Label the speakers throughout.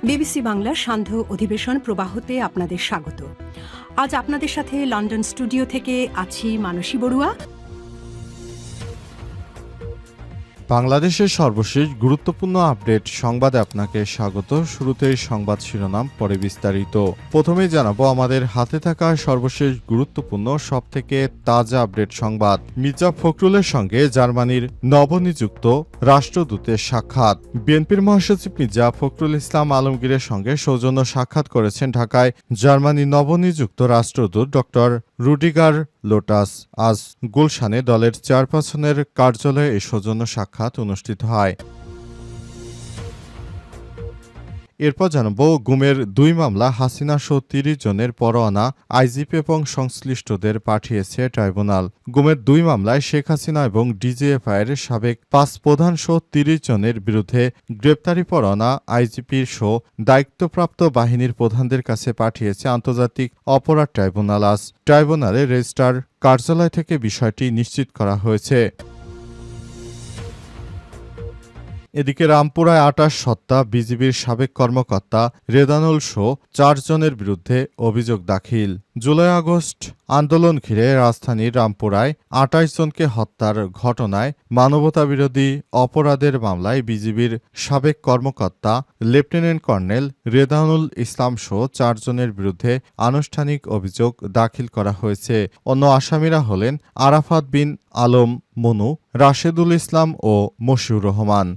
Speaker 1: BBC বাংলার সান্ধ্য অধিবেশন প্রবাহতে আপনাদের স্বাগত। আজ আপনাদের সাথে লন্ডন স্টুডিও থেকে আছি মানসী বড়ুয়া।
Speaker 2: বাংলাদেশের সর্বশেষ গুরুত্বপূর্ণ আপডেট সংবাদে আপনাকে স্বাগত। শুরুতেই সংবাদ শিরোনাম, পরে বিস্তারিত। প্রথমেই জানাবো আমাদের হাতে থাকা সর্বশেষ গুরুত্বপূর্ণ সবথেকে তাজা আপডেট সংবাদ। মির্জা ফখরুলের সঙ্গে জার্মানির নবনিযুক্ত রাষ্ট্রদূতের সাক্ষাৎ। বিএনপির মহাসচিব মির্জা ফখরুল ইসলাম আলমগীরের সঙ্গে সৌজন্য সাক্ষাৎ করেছেন ঢাকায় জার্মানির নবনিযুক্ত রাষ্ট্রদূত ডক্টর রুডিগার লোটাস। আজ গুলশানে দলের চেয়ারপারসনের কার্যালয়ে এই সৌজন্য সাক্ষাৎ অনুষ্ঠিত হয়। এরপর জানাবো গুমের 2 মামলা হাসিনা সহ 30 জনের পরোয়ানা আইজিপি এবং সংশ্লিষ্টদের পাঠিয়েছে ট্রাইব্যুনাল। গুমের 2 মামলায় শেখ হাসিনা এবং ডিজিএফআইয়ের সাবেক 5 প্রধান সহ 30 জনের বিরুদ্ধে গ্রেপ্তারি পরোয়ানা আইজিপির সহ দায়িত্বপ্রাপ্ত বাহিনীর প্রধানদের কাছে পাঠিয়েছে আন্তর্জাতিক অপরাধ ট্রাইব্যুনাল। আজ ট্রাইব্যুনালের রেজিস্ট্রার কার্যালয় থেকে বিষয়টি নিশ্চিত করা হয়েছে। এদিকে রামপুরায় 28 হত্যা, বিজিবির সাবেক কর্মকর্তা রেদানুল সহ 4 জনের বিরুদ্ধে অভিযোগ দাখিল। জুলাই আগস্ট আন্দোলন ঘিরে রাজধানীর রামপুরায় 28 জনকে হত্যার ঘটনায় মানবতাবিরোধী অপরাধের মামলায় বিজিবির সাবেক কর্মকর্তা লেফটেন্যান্ট কর্নেল রেদানুল ইসলাম সহ 4 জনের বিরুদ্ধে আনুষ্ঠানিক অভিযোগ দাখিল করা হয়েছে। অন্য আসামিরা হলেন আরাফাত বিন আলম মনু, রাশেদুল ইসলাম ও মশিউর রহমান।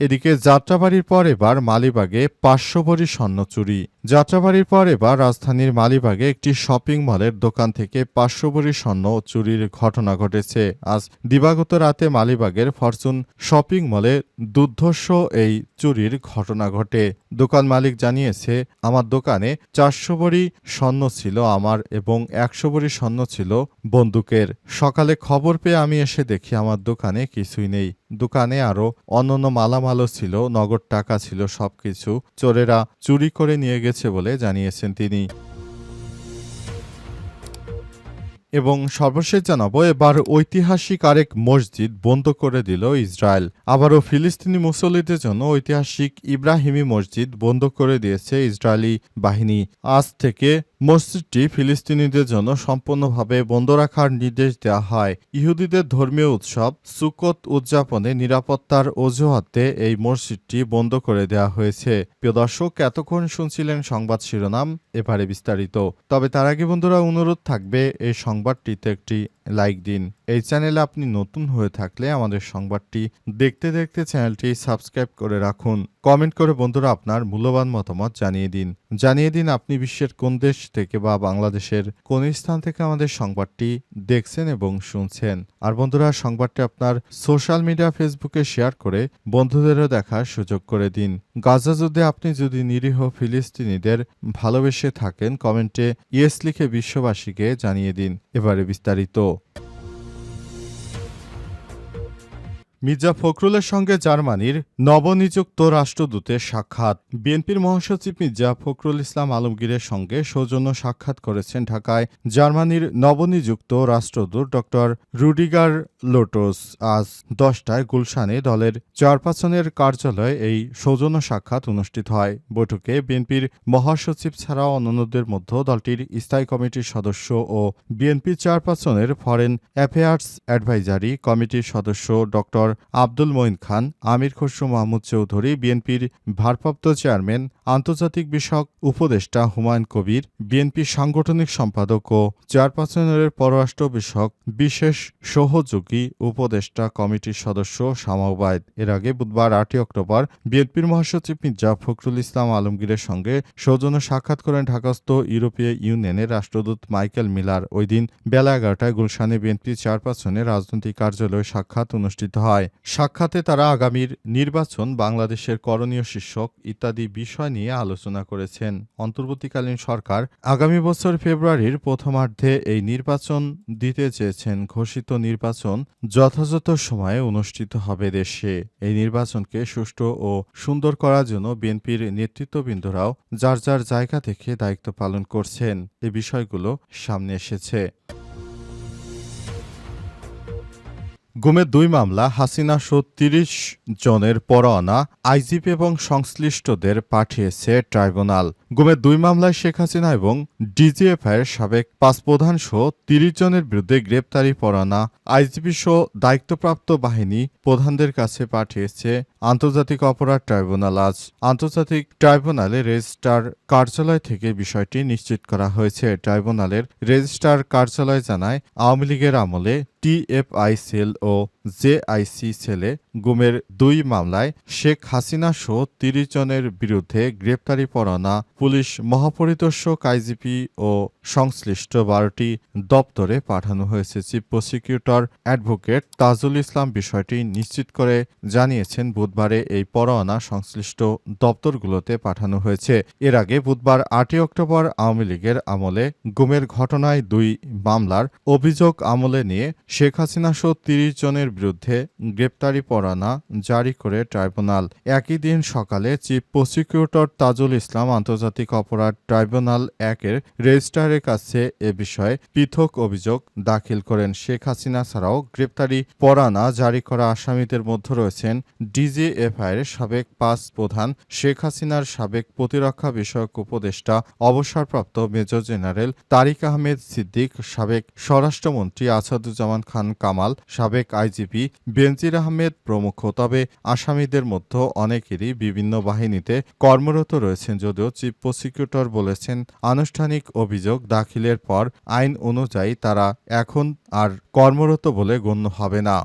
Speaker 2: এদিকে যাত্রাবাড়ির পর এবার মালিবাগে 500 ভরি স্বর্ণ চুরি। যাত্রাবাড়ির পর এবার রাজধানীর মালিবাগে একটি শপিং মলের দোকান থেকে 500 ভরি স্বর্ণ চুরির ঘটনা ঘটেছে। আজ দিবাগত রাতে মালিবাগের ফরচুন শপিং মলে দুর্ধর্ষ এই চুরির ঘটনা ঘটে। দোকান মালিক জানিয়েছে, আমার দোকানে 400 ভরি স্বর্ণ ছিল আমার এবং 100 ভরি স্বর্ণ ছিল বন্দুকের। সকালে খবর পেয়ে আমি এসে দেখি আমার দোকানে কিছুই নেই। দোকানে আরও অন্যান্য মালামালও ছিল, নগদ টাকা ছিল, সবকিছু চোরেরা চুরি করে নিয়ে গেছে বলে জানিয়েছেন তিনি। এবং সর্বশেষ জানাবো এবার ঐতিহাসিক আরেক মসজিদ বন্ধ করে দিল ইসরায়েল। আবারও ফিলিস্তিনি মুসল্লিদের জন্য ঐতিহাসিক ইব্রাহিমী মসজিদ বন্ধ করে দিয়েছে ইসরায়েলি বাহিনী। আজ থেকে মসজিদটি ফিলিস্তিনিদের জন্য সম্পূর্ণভাবে বন্ধ রাখার নির্দেশ দেওয়া হয়। ইহুদিদের ধর্মীয় উৎসব সুকোত উদযাপনে নিরাপত্তার অজুহাতে এই মসজিদটি বন্ধ করে দেওয়া হয়েছে। প্রিয় দর্শক, এতক্ষণ শুনছিলেন সংবাদ শিরোনাম, এবারে বিস্তারিত। তবে তার আগে বন্ধুরা অনুরোধ থাকবে এই সংবাদটিতে একটি লাইক দিন। এই চ্যানেলে আপনি নতুন হয়ে থাকলে আমাদের সংবাদটি দেখতে দেখতে চ্যানেলটি সাবস্ক্রাইব করে রাখুন। কমেন্ট করে বন্ধুরা আপনার মূল্যবান মতামত জানিয়ে দিন আপনি বিশ্বের কোন দেশ থেকে বা বাংলাদেশের কোন স্থান থেকে আমাদের সংবাদটি দেখছেন এবং শুনছেন। আর বন্ধুরা সংবাদটি আপনার সোশ্যাল মিডিয়া ফেসবুকে শেয়ার করে বন্ধুদেরও দেখার সুযোগ করে দিন। গাজা যুদ্ধে আপনি যদি নিরীহ ফিলিস্তিনিদের ভালোবেসে থাকেন কমেন্টে ইয়েস লিখে বিশ্ববাসীকে জানিয়ে দিন। এবারে বিস্তারিত। মির্জা ফখরুলের সঙ্গে জার্মানির নবনিযুক্ত রাষ্ট্রদূতের সাক্ষাৎ। বিএনপির মহাসচিব মির্জা ফখরুল ইসলাম আলমগীরের সঙ্গে সৌজন্য সাক্ষাৎ করেছেন ঢাকায় জার্মানির নবনিযুক্ত রাষ্ট্রদূত ডক্টর রুডিগার লোটস। আজ 10টায় গুলশানে দলের চেয়ারপারসনের কার্যালয়ে এই সৌজন্য সাক্ষাৎ অনুষ্ঠিত হয়। বৈঠকে বিএনপির মহাসচিব ছাড়াও অন্যান্যদের মধ্যে দলটির স্থায়ী কমিটির সদস্য ও বিএনপি চেয়ারপারসনের ফরেন অ্যাফেয়ার্স অ্যাডভাইজারি কমিটির সদস্য ডক্টর আব্দুল মঈন খান, আমির খসরু মাহমুদ চৌধুরী, বিএনপির ভারপ্রাপ্ত চেয়ারম্যান আন্তর্জাতিক বিষয়ক উপদেষ্টা হুমায়ুন কবির, বিএনপি সাংগঠনিক সম্পাদক ও চেয়ারপারসনের পররাষ্ট্র বিষয়ক বিশেষ সহযোগী উপদেষ্টা কমিটির সদস্য শামা ওবায়দ। এর আগে বুধবার 8 অক্টোবর বিএনপির মহাসচিব মির্জা ফখরুল ইসলাম আলমগীরের সঙ্গে সৌজন্য সাক্ষাৎ করেন ঢাকাস্থ ইউরোপীয় ইউনিয়নের রাষ্ট্রদূত মাইকেল মিলার। ওই দিন বেলা 11টায় গুলশানে বিএনপি চেয়ারপারসনের রাজনৈতিক কার্যালয়ে সাক্ষাৎ অনুষ্ঠিত হয়। সাক্ষাতে তারা আগামীর নির্বাচন, বাংলাদেশের করণীয় শীর্ষক ইত্যাদি বিষয় নিয়ে আলোচনা করেছেন। অন্তর্বর্তীকালীন সরকার আগামী বছর ফেব্রুয়ারির প্রথমার্ধে এই নির্বাচন দিতে চেয়েছেন। ঘোষিত নির্বাচন যথাযথ সময়ে অনুষ্ঠিত হবে দেশে। এই নির্বাচনকে সুষ্ঠু ও সুন্দর করার জন্য বিএনপির নেতৃত্ববৃন্দরাও যার যার জায়গা থেকে দায়িত্ব পালন করছেন। এই বিষয়গুলো সামনে এসেছে। গুমের 2 মামলা হাসিনা সহ 30 জনের পরোয়ানা আইজিপি এবং সংশ্লিষ্টদের পাঠিয়েছে ট্রাইব্যুনাল। গুমের 2 মামলায় শেখ হাসিনা এবং ডিজিএফআইয়ের সাবেক 5 প্রধান সহ 30 জনের বিরুদ্ধে গ্রেপ্তারি পরোয়ানা আইজিপি সহ দায়িত্বপ্রাপ্ত বাহিনী প্রধানদের কাছে পাঠিয়েছে আন্তর্জাতিক অপরাধ ট্রাইব্যুনাল। আজ আন্তর্জাতিক ট্রাইব্যুনালে রেজিস্ট্রার কার্যালয় থেকে বিষয়টি নিশ্চিত করা হয়েছে। ট্রাইব্যুনালের রেজিস্ট্রার কার্যালয় জানায়, আওয়ামী লীগের আমলে টিএফআই সেল ও জেআইসি সেলে গুমের 2 মামলায় শেখ হাসিনা সহ 30 জনের বিরুদ্ধে গ্রেপ্তারি পরোয়ানা পুলিশ মহাপরিদর্শক আইজিপি ও সংশ্লিষ্ট 12টি দপ্তরে পাঠানো হয়েছে। Chief prosecutor advocate Tajul Islam বিষয়টি নিশ্চিত করে জানিয়েছেন, বুধবারে এই পরোয়ানা সংশ্লিষ্ট দপ্তরগুলোতে পাঠানো হয়েছে। এর আগে বুধবার 8 অক্টোবর আওয়ামী লীগের আমলে গুমের ঘটনায় 2 মামলার অভিযোগ আমলে নিয়ে শেখ হাসিনা সহ 30 জনের বিরুদ্ধে গ্রেপ্তারি পরোয়ানা জারি করে ট্রাইব্যুনাল। একই দিন সকালে চিফ প্রসিকিউটর তাজুল ইসলাম আন্তর্জাতিক অপরাধ ট্রাইব্যুনাল 1-এর রেজিস্ট্রারের কাছে এ বিষয়ে পৃথক অভিযোগ দাখিল করেন। শেখ হাসিনা ছাড়াও গ্রেপ্তারি পরোয়ানা জারি করা আসামিদের মধ্যে রয়েছেন ডিজিএফআইয়ের সাবেক 5 প্রধান, শেখ হাসিনার সাবেক প্রতিরক্ষা বিষয়ক উপদেষ্টা অবসরপ্রাপ্ত মেজর জেনারেল তারিক আহমেদ সিদ্দিক, সাবেক স্বরাষ্ট্রমন্ত্রী আসাদুজ্জামান খান কামাল, সাবেক আইজিপি বেনজির আহমেদ প্রমুখ। তবে আসামিদের মধ্যে অনেকেরই বিভিন্ন বাহিনীতে কর্মরত রয়েছেন। যদিও চিফ প্রসিকিউটর বলেছেন, আনুষ্ঠানিক অভিযোগ দাখিলের পর আইন অনুযায়ী তারা এখন আর কর্মরত বলে গণ্য হবে না।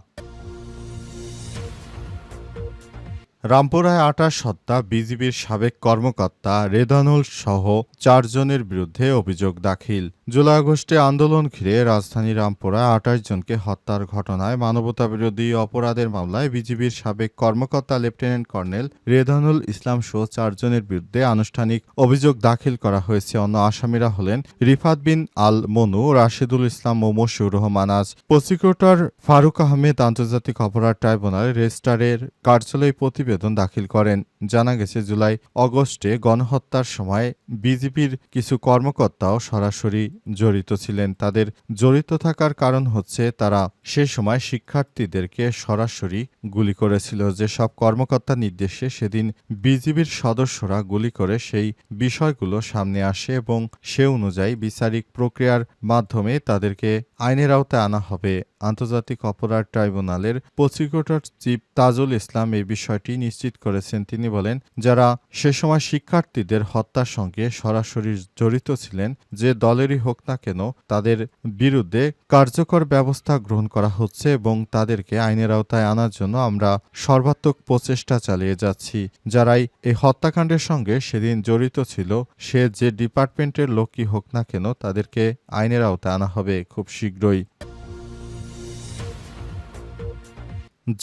Speaker 2: রামপুরায় 28 হত্যা বিজিবির সাবেক কর্মকর্তা রেদানুল সহ 4 জনের বিরুদ্ধে অভিযোগ দাখিল। জুলাই আগস্টে আন্দোলন ঘিরে রাজধানী রামপুরায় 28 জনকে হত্যার ঘটনায় মানবতাবিরোধী অপরাধের মামলায় বিজিবির সাবেক কর্মকর্তা লেফটেন্যান্ট কর্নেল রেদানুল ইসলাম সহ 4 জনের বিরুদ্ধে আনুষ্ঠানিক অভিযোগ দাখিল করা হয়েছে। অন্য আসামিরা হলেন রিফাত বিন আল মনু, রাশেদুল ইসলাম ও মশিউর রহমান। আজ প্রসিকিউটর ফারুক আহমেদ আন্তর্জাতিক অপরাধ ট্রাইব্যুনাল রেজিস্ট্রারের কার্যালয়ে প্রতিবেদন দাখিল করেন। জানা গেছে, জুলাই আগস্টে গণহত্যার সময় বিজিবির কিছু কর্মকর্তাও সরাসরি জড়িত ছিলেন। তাদের জড়িত থাকার কারণ হচ্ছে তারা সে সময় শিক্ষার্থীদেরকে সরাসরি গুলি করেছিল। যেসব কর্মকর্তার নির্দেশে সেদিন বিজিবির সদস্যরা গুলি করে সেই বিষয়গুলো সামনে আসে এবং সে অনুযায়ী বিচারিক প্রক্রিয়ার মাধ্যমে তাদেরকে আইনের আওতায় আনা হবে। আন্তর্জাতিক অপরাধ ট্রাইব্যুনালের প্রসিকিউটর চিফ তাজুল ইসলাম এই বিষয়টি নিশ্চিত করেছেন। তিনি বলেন, যারা সে সময় শিক্ষার্থীদের হত্যার সঙ্গে সরাসরি জড়িত ছিলেন, যে দলেরই হোক না কেন, তাদের বিরুদ্ধে কার্যকর ব্যবস্থা গ্রহণ করা হচ্ছে এবং তাদেরকে আইনের আওতায় আনার জন্য আমরা সর্বাত্মক প্রচেষ্টা চালিয়ে যাচ্ছি। যারাই এই হত্যাকাণ্ডের সঙ্গে সেদিন জড়িত ছিল, সে যে ডিপার্টমেন্টের লোকই হোক না কেন, তাদেরকে আইনের আওতায় আনা হবে খুব শীঘ্রই।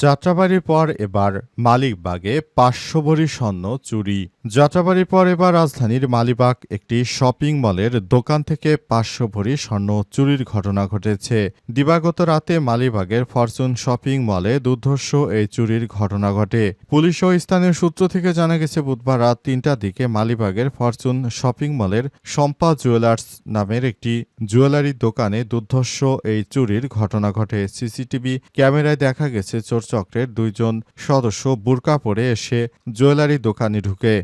Speaker 2: যাত্রাবাড়ির পর এবার মালিবাগে 500 ভরি স্বর্ণ চুরি। যাত্রাবাড়ির পর এবার রাজধানীর মালিবাগ একটি শপিং মলের দোকান থেকে 500 ভরি স্বর্ণ চুরির ঘটনা ঘটেছে। দিবাগত রাতে মালিবাগের ফরচুন শপিং মলে দুর্ধর্ষ এই চুরির ঘটনা ঘটে। পুলিশ ও স্থানীয় সূত্র থেকে জানা গেছে, বুধবার রাত 3টার দিকে মালিবাগের ফরচুন শপিং মলের শম্পা জুয়েলার্স নামের একটি জুয়েলারি দোকানে দুর্ধর্ষ এই চুরির ঘটনা ঘটে। সিসিটিভি ক্যামেরায় দেখা গেছে, চোরচক্রের 2 জন সদস্য বুরকা পরে এসে জুয়েলারি দোকানে ঢুকে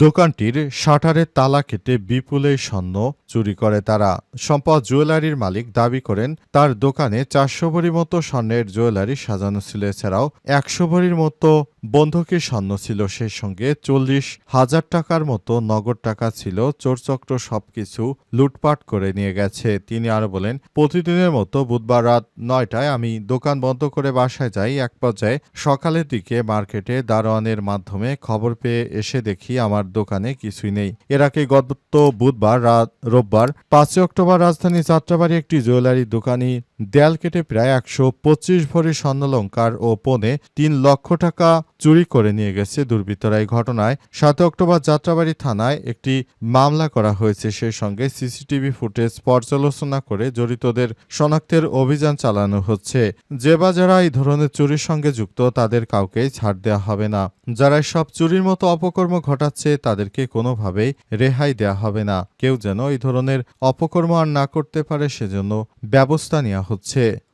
Speaker 2: দোকানটির শাটারের তালা কেটে বিপুল এই স্বর্ণ চুরি করে তারা। সম্পদ জুয়েলারির মালিক দাবি করেন, তার দোকানে 400 ভরি মতো স্বর্ণের জুয়েলারি সাজানো ছিল। এছাড়াও 100 ভরির মতো বন্ধকি স্বর্ণ ছিল, সেই সঙ্গে 40,000 টাকার মতো নগদ টাকা ছিল। চোরচক্র সবকিছু লুটপাট করে নিয়ে গেছে। তিনি আরো বলেন, প্রতিদিনের মতো বুধবার রাত 9টায় আমি দোকান বন্ধ করে বাসায় যাই। এক পর্যায়ে সকালের দিকে মার্কেটে দারোয়ানের মাধ্যমে খবর পেয়ে এসে দেখি আমার দোকানে কিছুই নেই। এর আগে গত বুধবার রোববার 5 অক্টোবর রাজধানী যাত্রাবাড়ি একটি জুয়েলারি দোকানি দেয়াল কেটে প্রায় 125 ভরি স্বর্ণালংকার ও পৌনে 3 লক্ষ টাকা চুরি করে নিয়ে গেছে দুর্বৃত্তরা। এই ঘটনায় 7 অক্টোবর যাত্রাবাড়ি থানায় একটি মামলা করা হয়েছে। সেই সঙ্গে সিসিটিভি ফুটেজ পর্যালোচনা করে জড়িতদের শনাক্তের অভিযান চালানো হচ্ছে। যে বা যারা এই ধরনের চুরির সঙ্গে যুক্ত, তাদের কাউকেই ছাড় দেওয়া হবে না। যারা সব চুরির মতো অপকর্ম ঘটাচ্ছে, তাদেরকে কোনোভাবেই রেহাই দেওয়া হবে না। কেউ যেন এই ধরনের অপকর্ম আর না করতে পারে, সেজন্য ব্যবস্থা নেওয়া হচ্ছে।